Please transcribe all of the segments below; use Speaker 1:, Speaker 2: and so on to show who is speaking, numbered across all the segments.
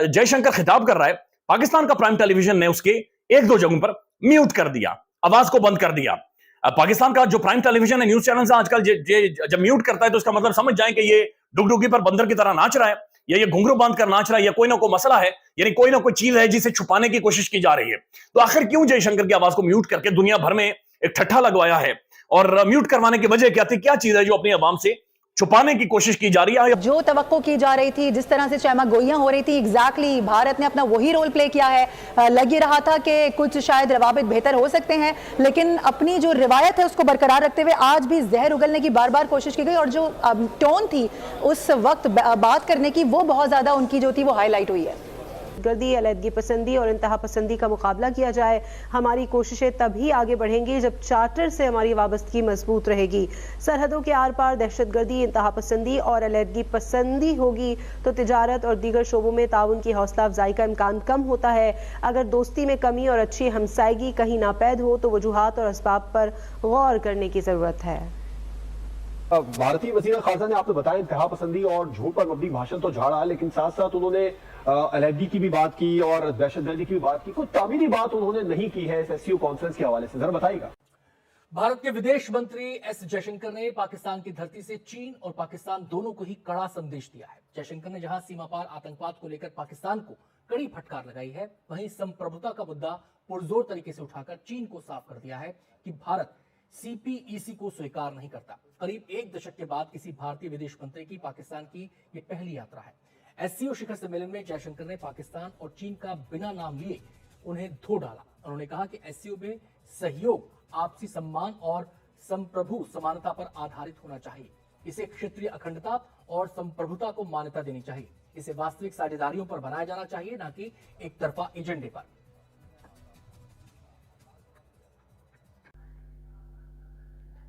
Speaker 1: जयशंकर खिताब कर रहा है, पाकिस्तान का प्राइम टेलीविजन ने उसके एक दो जगहों पर म्यूट कर दिया, आवाज को बंद कर दिया। पाकिस्तान का जो प्राइम टेलीविजन है, न्यूज चैनल आजकल जब म्यूट करता है तो इसका मतलब समझ जाए कि ये डुगडुगी पर बंदर की तरह नाच रहा है, या ये घुंघरू बांध कर नाच रहा है, या कोई ना कोई मसला है, यानी कोई ना कोई चीज है जिसे छुपाने की कोशिश की जा रही है। तो आखिर क्यों जयशंकर की आवाज को म्यूट करके दुनिया भर में एक ठट्ठा लगवाया है, और म्यूट करवाने की वजह क्या थी, क्या चीज है जो अपनी आवाम से छुपाने की कोशिश की जा रही है?
Speaker 2: जो तवक्को की जा रही थी, जिस तरह से चहमा गोइयां हो रही थी, एग्जैक्टली भारत ने अपना वही रोल प्ले किया है। लग ही रहा था कि कुछ शायद रवाबित बेहतर हो सकते हैं, लेकिन अपनी जो रिवायत है उसको बरकरार रखते हुए आज भी जहर उगलने की बार बार कोशिश की गई, और जो टोन थी उस वक्त बात करने की, वो बहुत ज्यादा उनकी जो थी वो हाईलाइट हुई है।
Speaker 3: गर्दी, अलहदगी पसंदी और इंतहा पसंदी का मुकाबला किया जाए। हमारी कोशिशें तभी आगे बढ़ेंगी जब चार्टर से हमारी वाबस्तगी मजबूत रहेगी। सरहदों के आर पार दहशतगर्दी, इंतहा पसंदी और अलहदगी पसंदी होगी तो तिजारत और दीगर शोबों में ताउन की हौसला अफजाई का इम्कान कम होता है। अगर दोस्ती में कमी और अच्छी हमसायगी कहीं नापैद हो तो वजूहात और असबाब पर गौर करने की जरूरत है।
Speaker 4: भारतीय वज़ीर ख़ाज़ा ने आपने बताया इंतहा पसंदी और झूठ पर मबनी भाषण तो झाड़ा, लेकिन साथ साथ उन्होंने अलहदगी की भी बात की और दहशतगर्दी की भी बात की। कोई तामीरी बात उन्होंने नहीं की है एससीओ कॉन्फ्रेंस के हवाले से, जरा बताइएगा।
Speaker 5: भारत के विदेश मंत्री एस जयशंकर ने पाकिस्तान की धरती से चीन और पाकिस्तान दोनों को ही कड़ा संदेश दिया है। जयशंकर ने जहां सीमा पार आतंकवाद को लेकर पाकिस्तान को कड़ी फटकार लगाई है, वहीं संप्रभुता का मुद्दा पुरजोर तरीके से उठाकर चीन को साफ कर दिया है कि भारत सीपीईसी को स्वीकार नहीं करता। करीब एक दशक के बाद किसी भारतीय विदेश मंत्री की पाकिस्तान की ये पहली यात्रा है। एससीओ शिखर सम्मेलन में जयशंकर ने पाकिस्तान और चीन का बिना नाम लिए उन्हें धो डाला। उन्होंने कहा कि एससीओ में सहयोग आपसी सम्मान और संप्रभु समानता पर आधारित होना चाहिए। इसे क्षेत्रीय अखंडता और संप्रभुता को मान्यता देनी चाहिए। इसे वास्तविक साझेदारियों पर बनाया जाना चाहिए, न कि एक तरफा एजेंडे पर।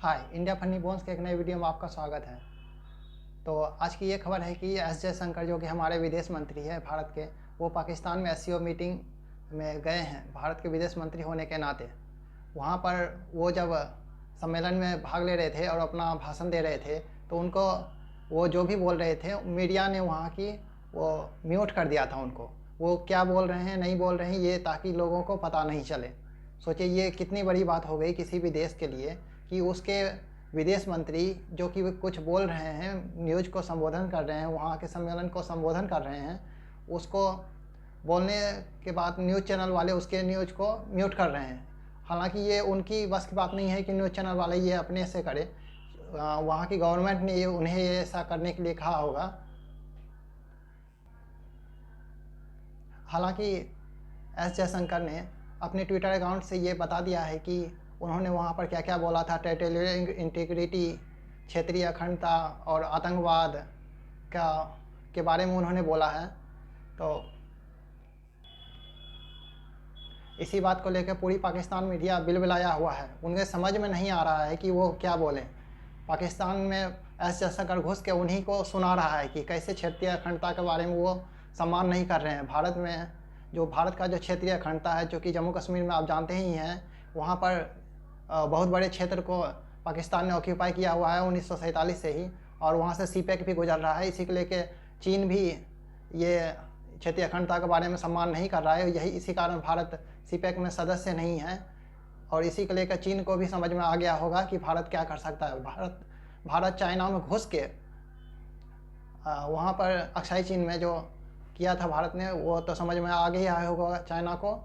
Speaker 6: हाय, इंडिया फनी बोन्स के एक नए वीडियो में आपका स्वागत है। तो आज की ये खबर है कि एस जयशंकर जो कि हमारे विदेश मंत्री है भारत के, वो पाकिस्तान में एससीओ मीटिंग में गए हैं भारत के विदेश मंत्री होने के नाते। वहाँ पर वो जब सम्मेलन में भाग ले रहे थे और अपना भाषण दे रहे थे, तो उनको वो जो भी बोल रहे थे मीडिया ने वहाँ की वो म्यूट कर दिया था उनको। वो क्या बोल रहे हैं नहीं बोल रहे हैं ये ताकि लोगों को पता नहीं चले। सोचिए ये कितनी बड़ी बात हो गई किसी भी देश के लिए कि उसके विदेश मंत्री जो कि कुछ बोल रहे हैं, न्यूज़ को संबोधन कर रहे हैं, वहाँ के सम्मेलन को संबोधन कर रहे हैं, उसको बोलने के बाद न्यूज़ चैनल वाले उसके न्यूज़ को म्यूट कर रहे हैं। हालांकि ये उनकी बस की बात नहीं है कि न्यूज़ चैनल वाले ये अपने से करें। वहाँ की गवर्नमेंट ने उन्हें ये ऐसा करने के लिए कहा होगा। हालांकि एस जयशंकर ने अपने ट्विटर अकाउंट से ये बता दिया है कि उन्होंने वहाँ पर क्या क्या बोला था। टेरिटोरियल इंटीग्रिटी, क्षेत्रीय अखंडता और आतंकवाद के बारे में उन्होंने बोला है। तो इसी बात को लेकर पूरी पाकिस्तान मीडिया बिलबिलाया हुआ है। उनके समझ में नहीं आ रहा है कि वो क्या बोलें। पाकिस्तान में एस जयशंकर घुस के उन्हीं को सुना रहा है कि कैसे क्षेत्रीय अखंडता के बारे में वो सम्मान नहीं कर रहे हैं। भारत में जो भारत का जो क्षेत्रीय अखंडता है, जो कि जम्मू कश्मीर में आप जानते ही हैं, वहाँ पर बहुत बड़े क्षेत्र को पाकिस्तान ने ऑक्यूपाई किया हुआ है 1947 से ही, और वहाँ से सीपेक भी गुजर रहा है। इसी को लेके चीन भी ये क्षेत्रीय अखंडता के बारे में सम्मान नहीं कर रहा है। यही इसी कारण भारत सीपेक में सदस्य नहीं है, और इसी को लेकर चीन को भी समझ में आ गया होगा कि भारत क्या कर सकता है। भारत चाइना में घुस के वहाँ पर अक्साई चीन में जो किया था भारत ने, वो तो समझ में आ गया होगा चाइना को।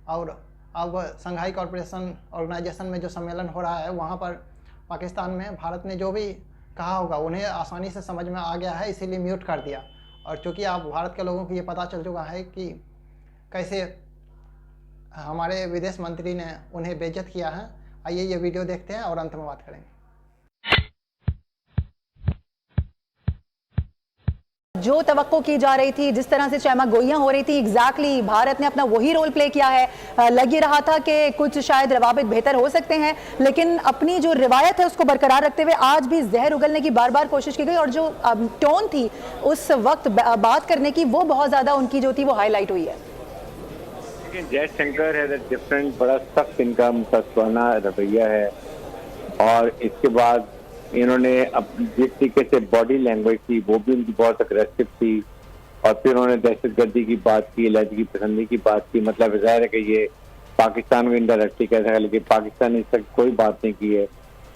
Speaker 6: और अब शंघाई कॉरपोरेशन ऑर्गेनाइजेशन में जो सम्मेलन हो रहा है, वहाँ पर पाकिस्तान में भारत ने जो भी कहा होगा उन्हें आसानी से समझ में आ गया है, इसीलिए म्यूट कर दिया। और चूँकि आप भारत के लोगों को ये पता चल चुका है कि कैसे हमारे विदेश मंत्री ने उन्हें बेइज्जत किया है, आइए ये वीडियो देखते हैं और अंत में बात करेंगे।
Speaker 2: जो तवक्को की जा रही थी, जिस तरह से चहमा गोइयां हो रही थी, एग्जैक्टली भारत ने अपना वही रोल प्ले किया है। लग ही रहा था कि कुछ शायद रवाबित बेहतर हो सकते हैं, लेकिन अपनी जो रिवायत है उसको बरकरार रखते हुए आज भी जहर उगलने की बार बार कोशिश की गई, और जो टोन थी उस वक्त बात करने की, वो बहुत ज्यादा उनकी जो थी वो हाईलाइट हुई है।
Speaker 7: जयशंकर है डिफरेंट, बड़ा सख्त इनका मुसलमाना रवैया है, और इसके बाद इन्होंने अब जिस तरीके से बॉडी लैंग्वेज थी वो भी उनकी बहुत अग्रेसिव थी। और फिर उन्होंने दहशतगर्दी की बात की, अलहदगी पसंदी की बात की। मतलब जाहिर है कि ये पाकिस्तान को इनडायरेक्टली कह रहा है, लेकिन पाकिस्तान ने इस तक कोई बात नहीं की है,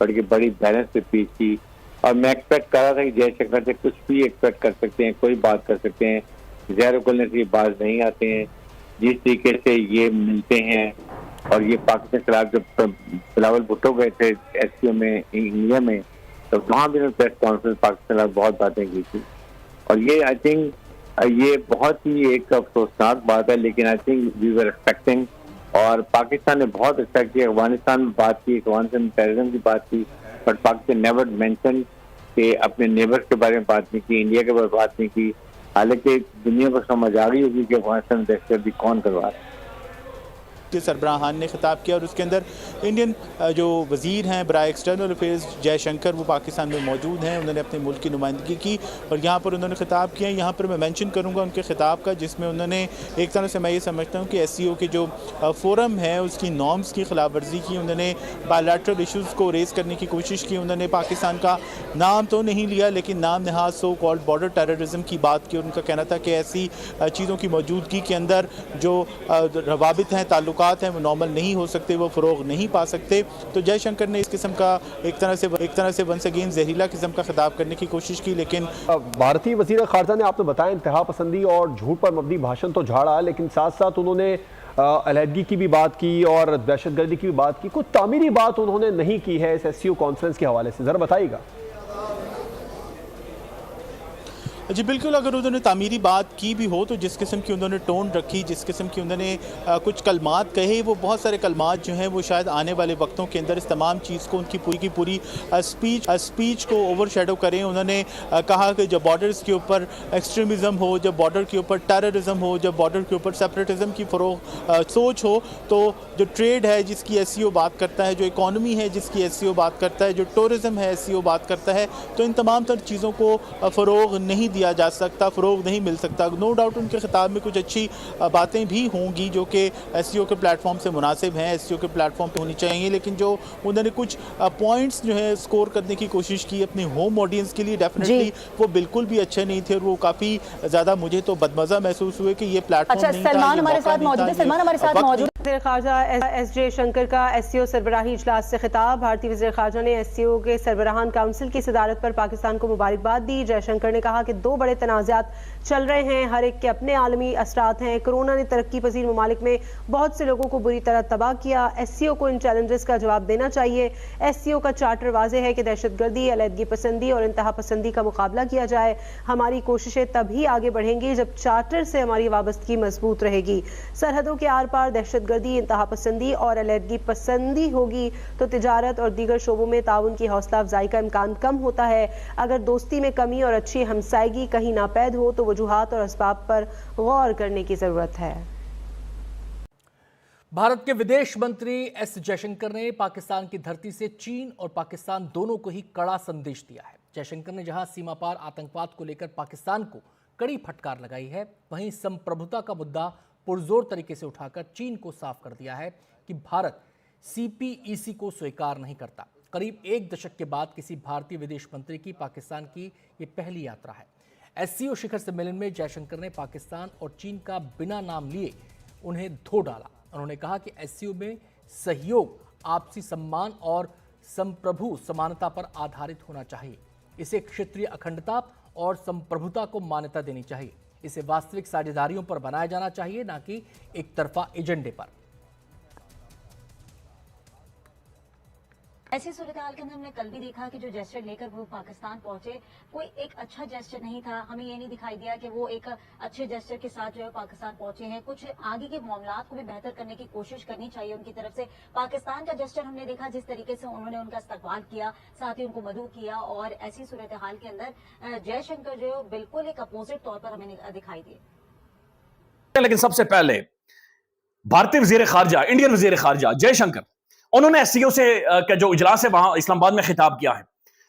Speaker 7: बल्कि बड़ी बैलेंस से स्पीच की। और मैं एक्सपेक्ट कर रहा था कि जयशंकर से कुछ भी एक्सपेक्ट कर सकते हैं, कोई बात कर सकते हैं, ज़हर उगलने से बाज नहीं आते हैं। जिस तरीके से ये मिलते हैं, और ये पाकिस्तान के खिलाफ जब बिलावल भुट्टो गए थे SCO में इंडिया में, तो वहाँ भी उन्होंने प्रेस कॉन्फ्रेंस पाकिस्तान के खिलाफ बहुत बातें की थी। और ये आई थिंक ये बहुत ही एक अफसोसनाक बात है, लेकिन I think we were expecting, और पाकिस्तान ने बहुत एक्सपेक्ट किया। अफगानिस्तान में बात की, अफगानिस्तान में टेररिज्म की बात की, बट पाकिस्तान नेवर मेंशन कि अपने नेबर्स के बारे में बात नहीं की, इंडिया के बारे में बात नहीं की। हालांकि दुनिया को समझ आ गई होगी कि अफगानिस्तान में दहशतगर्दी कौन करवा रहा है।
Speaker 8: के सरबराहान ने खिताब किया, और उसके अंदर इंडियन जो वज़ीर हैं बराए एक्सटर्नल अफेयर्स जयशंकर, वो पाकिस्तान में मौजूद हैं। उन्होंने अपने मुल्क की नुमाइंदगी की और यहाँ पर उन्होंने खिताब किया। यहाँ पर मैं मेंशन करूँगा उनके खिताब का, जिसमें उन्होंने एक तरह से मैं ये समझता हूँ कि SCO के जो फोरम है उसकी नॉर्म्स की खिलाफ वर्जी की। उन्होंने बायलैटरल इशूज़ को रेज़ करने की कोशिश की। उन्होंने पाकिस्तान का नाम तो नहीं लिया, लेकिन नाम नहाज सो कॉल्ड बॉर्डर टेररिज्म की बात की। उनका कहना था कि ऐसी चीज़ों की मौजूदगी के अंदर जो रवाबित हैं, ताल्लुकात हैं, वो नॉर्मल नहीं हो सकते, वो फ़रोग नहीं पा सकते। तो जयशंकर ने इस किस्म का एक तरह से वंस अगेन जहरीला किस्म का खिताब करने की कोशिश की। लेकिन
Speaker 4: भारतीय वज़ीर ख़ारजा ने आपने बताया इंतहा पसंदी और झूठ पर मबनी भाषण तो झाड़ा, लेकिन साथ साथ उन्होंने अलहदगी की भी बात की और दहशतगर्दी की भी बात की। कुछ तामीरी बात उन्होंने नहीं की है इस SCO कॉन्फ्रेंस के हवाले से, ज़रा बताइएगा।
Speaker 8: जी बिल्कुल, अगर उन्होंने तामीरी बात की भी हो तो जिस किस्म की उन्होंने टोन रखी, जिस किस्म की उन्होंने कुछ कलमात कहे, वो बहुत सारे कलमात जो हैं वो शायद आने वाले वक्तों के अंदर इस तमाम चीज़ को, उनकी पूरी की पूरी स्पीच को ओवरशैडो करें। उन्होंने कहा कि जब बॉर्डर्स के ऊपर एक्सट्रीमिज़म हो, जब बॉर्डर के ऊपर टेररिज्म हो, जब बॉर्डर के ऊपर सेपरेटिज्म की सोच हो, तो जो ट्रेड है जिसकी SCO बात करता है, जो इकॉनमी है जिसकी SCO बात करता है, जो टूरिज़म है SCO बात करता है, तो इन तमाम तर चीज़ों को फ़रोग नहीं दिया जा सकता, फ़रोग नहीं मिल सकता। नो डाउट उनके खिताब में कुछ अच्छी बातें भी होंगी जो कि SCO के प्लेटफॉर्म से मुनासिब हैं, SCO के प्लेटफॉर्म पे होनी चाहिए, लेकिन जो उन्होंने कुछ पॉइंट्स जो है स्कोर करने की कोशिश की अपने होम ऑडियंस के लिए, डेफिनेटली वो बिल्कुल भी अच्छे नहीं थे, और वो काफ़ी ज़्यादा मुझे तो बदमज़ा महसूस हुए कि ये प्लेटफॉर्म नहीं था।
Speaker 2: सलमान हमारे साथ मौजूद है, सलमान हमारे साथ मौजूद
Speaker 3: वज़ीर ख़ारजा S जयशंकर का SCO सरबराही इजलास से खिताब। भारतीय वज़ीर ख़ारजा ने SCO के सरबराहान काउंसिल की सदारत पर पाकिस्तान को मुबारकबाद दी। जयशंकर ने कहा कि दो बड़े तनाज़ात चल रहे हैं, हर एक के अपने आलमी असरात हैं। कोरोना ने तरक्की पजीर ममालिक में बहुत से लोगों को बुरी तरह तबाह किया। SCO को इन चैलेंजेस का जवाब देना चाहिए। SCO का चार्टर वाज़े है कि दहशतगर्दी, अलहदगी पसंदी और इंतहा पसंदी का मुकाबला किया जाए। हमारी कोशिशें तभी आगे बढ़ेंगी जब चार्टर से हमारी वाबस्तगी मजबूत रहेगी। सरहदों के आर पार दहशतगर्दी, इंतहा पसंदी और अलहदगी पसंदी होगी तो तिजारत और दीगर शोबों में ताउन की हौसला अफजाई का इम्कान कम होता है। अगर दोस्ती में कमी और अच्छी हमसायगी कहीं नापैद हो तो वजूहात और असबाब पर गौर करने की जरूरत है।
Speaker 5: भारत के विदेश मंत्री S जयशंकर ने पाकिस्तान की धरती से चीन और पाकिस्तान दोनों को ही कड़ा संदेश दिया है। जयशंकर ने जहां सीमा पार आतंकवाद को लेकर पाकिस्तान को कड़ी फटकार लगाई है, वहीं संप्रभुता का मुद्दा पुरजोर तरीके से उठाकर चीन को साफ कर दिया है कि भारत CPEC को स्वीकार नहीं करता। करीब एक दशक के बाद किसी भारतीय विदेश मंत्री की पाकिस्तान की ये पहली यात्रा है। SCO शिखर सम्मेलन में जयशंकर ने पाकिस्तान और चीन का बिना नाम लिए उन्हें धो डाला। उन्होंने कहा कि SCO में सहयोग आपसी सम्मान और संप्रभु समानता पर आधारित होना चाहिए। इसे क्षेत्रीय अखंडता और संप्रभुता को मान्यता देनी चाहिए। इसे वास्तविक साझेदारियों पर बनाया जाना चाहिए, ना कि एक तरफा एजेंडे पर।
Speaker 9: ऐसी सूरत-ए-हाल के अंदर हमने कल भी देखा कि जो जेस्चर लेकर वो पाकिस्तान पहुंचे, कोई एक अच्छा जेस्चर नहीं था। हमें ये नहीं दिखाई दिया कि वो एक अच्छे जेस्चर के साथ जो है पाकिस्तान पहुंचे हैं। कुछ आगे के मामलात को भी बेहतर करने की कोशिश करनी चाहिए उनकी तरफ से। पाकिस्तान का जेस्चर हमने देखा जिस तरीके से उन्होंने उनका इस्तकबाल किया, साथ ही उनको मदऊ किया, और ऐसी सूरत-ए-हाल के अंदर जयशंकर जो है बिल्कुल एक अपोजिट तौर पर हमें दिखाई दिए।
Speaker 1: लेकिन सबसे पहले भारतीय वजीर खारजा, इंडियन वजीर खारजा जयशंकर, उन्होंने SCO से का जो इजलास है वहां इस्लामाबाद में खिताब किया है।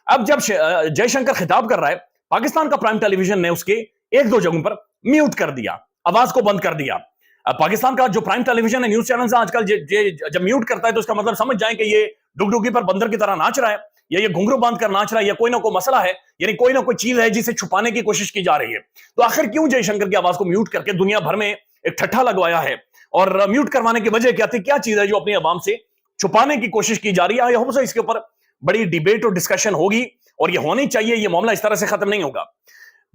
Speaker 1: अब जब जयशंकर खिताब कर रहा है, पाकिस्तान का प्राइम टेलीविजन ने उसके एक दो जगहों पर म्यूट कर दिया, आवाज को बंद कर दिया। पाकिस्तान का जो प्राइम टेलीविजन है, न्यूज चैनल आजकल जब म्यूट करता है तो उसका मतलब समझ जाए कि ये डुगडुगी पर बंदर की तरह नाच रहा है, या ये घुंघरू बांध कर नाच रहा है, या कोई ना कोई मसला है, यानी कोई ना कोई चीज है जिसे छुपाने की कोशिश की जा रही है। तो आखिर क्यों जयशंकर की आवाज को म्यूट करके दुनिया भर में एक ठट्ठा लगवाया है, और म्यूट करवाने की वजह क्या थी, क्या चीज है जो अपनी आवाम से छुपाने की कोशिश की जा रही है? हो सकता है इसके ऊपर बड़ी डिबेट और डिस्कशन होगी, और ये होनी चाहिए। ये मामला इस तरह से खत्म नहीं होगा।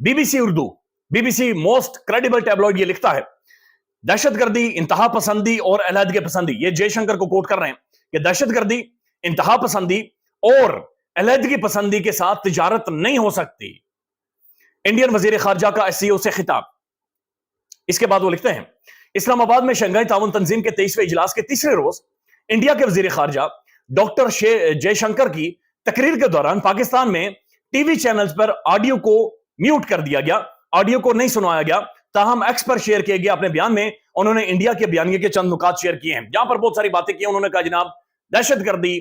Speaker 1: BBC Urdu, BBC most credible tabloid, ये लिखता है दहशतगर्दी, इंतहा पसंदी और अलहदगी पसंदी, ये जयशंकर को कोट कर रहे हैं कि दहशतगर्दी, इंतहा पसंदी और अलहदगी पसंदी के साथ तिजारत नहीं हो सकती। इंडियन वजीर खारजा का एससीओ से खिताब। इसके बाद वो लिखते हैं इस्लामाबाद में शंघाई ताउन तंजीम के 23वें इजलास के तीसरे रोज इंडिया के वजीर खारजा डॉक्टर जयशंकर की तकरीर के दौरान पाकिस्तान में टीवी चैनल्स पर ऑडियो को म्यूट कर दिया गया, ऑडियो को नहीं सुनाया गया। ताहम एक्स पर शेयर किए गए अपने बयान में उन्होंने इंडिया के बयानिए के चंद नुकात शेयर किए हैं, जहां पर बहुत सारी बातें की। उन्होंने कहा जनाब दहशतगर्दी,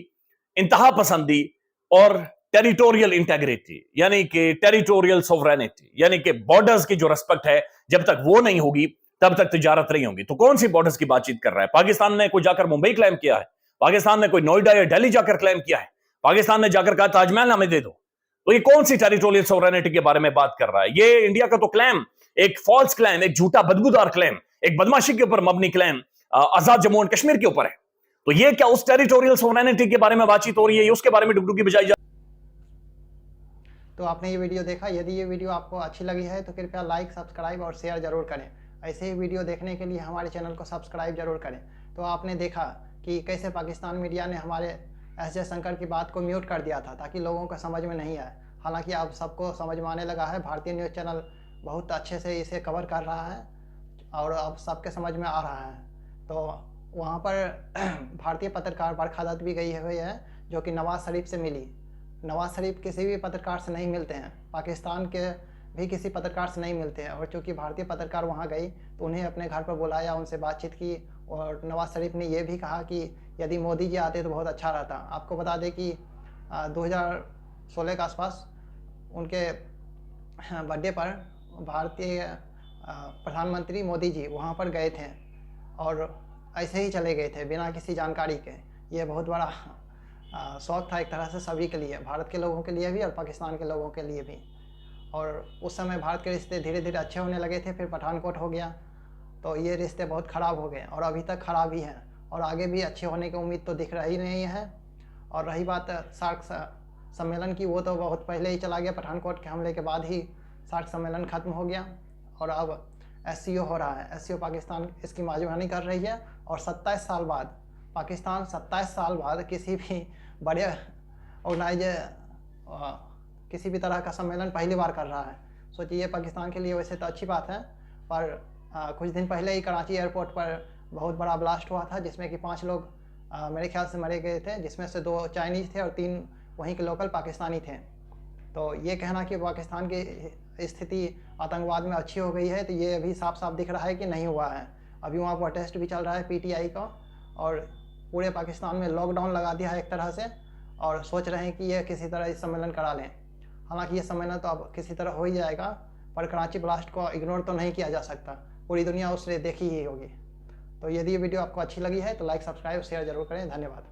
Speaker 1: इंतहा पसंदी और टेरिटोरियल इंटेग्रिटी, यानी कि टेरिटोरियल सोवरेनिटी, यानी कि बॉर्डर्स की जो रिस्पेक्ट है, जब तक वो नहीं होगी तब तक तिजारत नहीं होगी। तो कौन सी बॉर्डर्स की बातचीत कर रहा है? पाकिस्तान ने कोई जाकर मुंबई क्लेम किया है? पाकिस्तान ने कोई नोएडा या दिल्ली जाकर क्लेम किया है? पाकिस्तान ने जाकर कहा ताजमहल हमें दे दो? तो ये कौन सी टेरिटोरियल सोवरेनिटी के बारे में बात कर रहा है? ये इंडिया का तो क्लेम एक फॉल्स क्लेम, एक झूठा बदबूदार क्लेम, एक बदमाशी के ऊपर मबनी क्लेम आजाद जम्मू एंड कश्मीर के ऊपर है। तो ये क्या उस टेरिटोरियल सोवरेनिटी के बारे में बातचीत हो रही है? उसके बारे में डुगडुगी बजाई जा।
Speaker 6: तो आपने ये वीडियो देखा। यदि ये वीडियो आपको अच्छी लगी है तो कृपया लाइक, सब्सक्राइब और शेयर जरूर करें। ऐसे ही वीडियो देखने के लिए हमारे चैनल को सब्सक्राइब जरूर करें। तो आपने देखा कि कैसे पाकिस्तान मीडिया ने हमारे एस जयशंकर की बात को म्यूट कर दिया था ताकि लोगों को समझ में नहीं आए। हालांकि अब सबको समझ में आने लगा है। भारतीय न्यूज़ चैनल बहुत अच्छे से इसे कवर कर रहा है और अब सबके समझ में आ रहा है। तो वहाँ पर भारतीय पत्रकार बरखा दत्त भी गई हुई है, जो कि नवाज शरीफ से मिली। नवाज शरीफ किसी भी पत्रकार से नहीं मिलते हैं, पाकिस्तान के भी किसी पत्रकार से नहीं मिलते हैं। और चूँकि भारतीय पत्रकार वहाँ गई तो उन्हें अपने घर पर बुलाया, उनसे बातचीत की। और नवाज शरीफ ने यह भी कहा कि यदि मोदी जी आते तो बहुत अच्छा रहता। आपको बता दें कि 2016 के आसपास उनके बर्थडे पर भारतीय प्रधानमंत्री मोदी जी वहाँ पर गए थे और ऐसे ही चले गए थे बिना किसी जानकारी के। ये बहुत बड़ा शौक था एक तरह से सभी के लिए, भारत के लोगों के लिए भी और पाकिस्तान के लोगों के लिए भी। और उस समय भारत के रिश्ते धीरे धीरे अच्छे होने लगे थे। फिर पठानकोट हो गया तो ये रिश्ते बहुत ख़राब हो गए और अभी तक ख़राब ही हैं और आगे भी अच्छे होने की उम्मीद तो दिख रही नहीं है। और रही बात सार्क सम्मेलन की, वो तो बहुत पहले ही चला गया। पठानकोट के हमले के बाद ही सार्क सम्मेलन ख़त्म हो गया और अब एससीओ हो रहा है। एससीओ पाकिस्तान इसकी मेज़बानी कर रही है और 27 साल बाद पाकिस्तान 27 साल बाद किसी भी बड़े ऑर्गेनाइज किसी भी तरह का सम्मेलन पहली बार कर रहा है। सोचिए पाकिस्तान के लिए वैसे तो अच्छी बात है, पर कुछ दिन पहले ही कराची एयरपोर्ट पर बहुत बड़ा ब्लास्ट हुआ था जिसमें कि 5 लोग मेरे ख्याल से मरे गए थे, जिसमें से 2 चाइनीज़ थे और 3 वहीं के लोकल पाकिस्तानी थे। तो ये कहना कि पाकिस्तान की स्थिति आतंकवाद में अच्छी हो गई है, तो ये अभी साफ साफ दिख रहा है कि नहीं हुआ है। अभी वहाँ प्रोटेस्ट भी चल रहा है पीटीआई का और पूरे पाकिस्तान में लॉकडाउन लगा दिया है एक तरह से, और सोच रहे हैं कि ये किसी तरह इस सम्मेलन करा लें। हालांकि ये सम्मेलन तो अब किसी तरह हो ही जाएगा, पर कराची ब्लास्ट को इग्नोर तो नहीं किया जा सकता, पूरी दुनिया उसने देखी ही होगी। तो यदि ये वीडियो आपको अच्छी लगी है तो लाइक, सब्सक्राइब, शेयर जरूर करें। धन्यवाद।